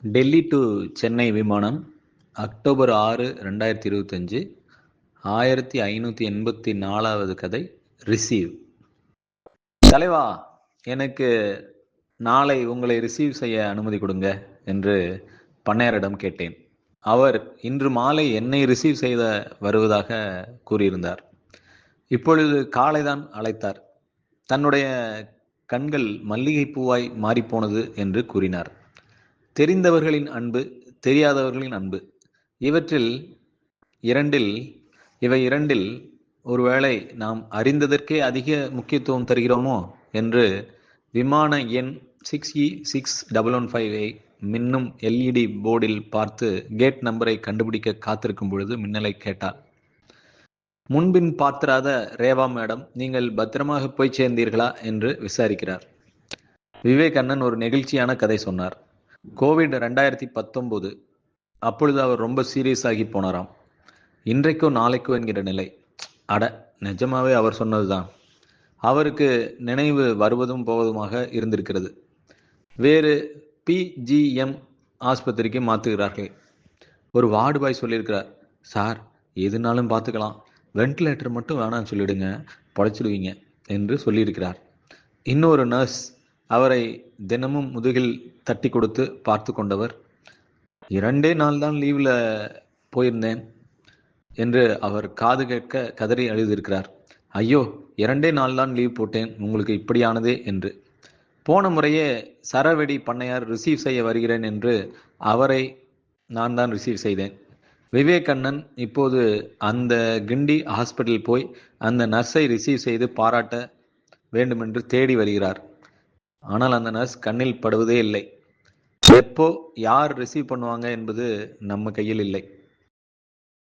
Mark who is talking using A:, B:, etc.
A: Delhi to Chennai விமானம் October 6, 2025. 1584வது கதை. Receive. தலைவா, எனக்கு நாளை உங்களை ரிசீவ் செய்ய அனுமதி கொடுங்க என்று பண்ணையாரிடம் கேட்டேன். அவர் இன்று மாலை என்னை ரிசீவ் செய்த வருவதாக கூறியிருந்தார். இப்பொழுது காலைதான் அழைத்தார். தன்னுடைய கண்கள் மல்லிகை பூவாய் மாறிப்போனது என்று கூறினார். தெரிந்தவர்களின் அன்பு, தெரியாதவர்களின் அன்பு, இவை இரண்டில் ஒருவேளை நாம் அறிந்ததற்கே அதிக முக்கியத்துவம் தருகிறோமோ என்று விமான எண் 6E6115ஐ மின்னும் LED போர்டில் பார்த்து கேட் நம்பரை கண்டுபிடிக்க காத்திருக்கும் பொழுது மின்னலை கேட்டாள். முன்பின் பார்த்திராத ரேவா மேடம், நீங்கள் பத்திரமாக போய் சேர்ந்தீர்களா என்று விசாரிக்கிறார். விவேக் அண்ணன் ஒரு நெகிழ்ச்சியான கதை சொன்னார். கோவிட் 2019. அப்பொழுது அவர் ரொம்ப சீரியஸ் ஆகி போனாராம். இன்றைக்கோ நாளைக்கோ என்கிற நிலை. அட, நிஜமாவே அவர் சொன்னதுதான். அவருக்கு நினைவு வருவதும் போவதுமாக இருந்திருக்கிறது. வேறு PGM ஆஸ்பத்திரிக்கு மாற்றுகிறார்கள். ஒரு வார்டு பாய் சொல்லியிருக்கிறார், சார் எதுனாலும் பார்த்துக்கலாம், வென்டிலேட்டர் மட்டும் வேணாம்னு சொல்லிடுங்க, பொழைச்சிடுவீங்க என்று சொல்லியிருக்கிறார். இன்னொரு நர்ஸ் அவரை தினமும் முதுகில் தட்டி கொடுத்து பார்த்து கொண்டவர், 2 நாள் தான் லீவில் போயிருந்தேன் என்று அவர் காது கேட்க கதறி அழுதிருக்கிறார். ஐயோ, 2 நாள் தான் லீவ் போட்டேன், உங்களுக்கு இப்படியானதே என்று. போன முறையே சரவெடி பண்ணையார் ரிசீவ் செய்ய வருகிறேன் என்று அவரை நான் தான் ரிசீவ் செய்தேன். விவேக் அண்ணன் இப்போது அந்த கிண்டி ஹாஸ்பிட்டல் போய் அந்த நர்ஸை ரிசீவ் செய்து பாராட்ட வேண்டுமென்று தேடி வருகிறார். ஆனால் அந்த நர்ஸ் கண்ணில் படுவதே இல்லை. எப்போ யார் ரிசீவ் பண்ணுவாங்க என்பது நம்ம கையில் இல்லை.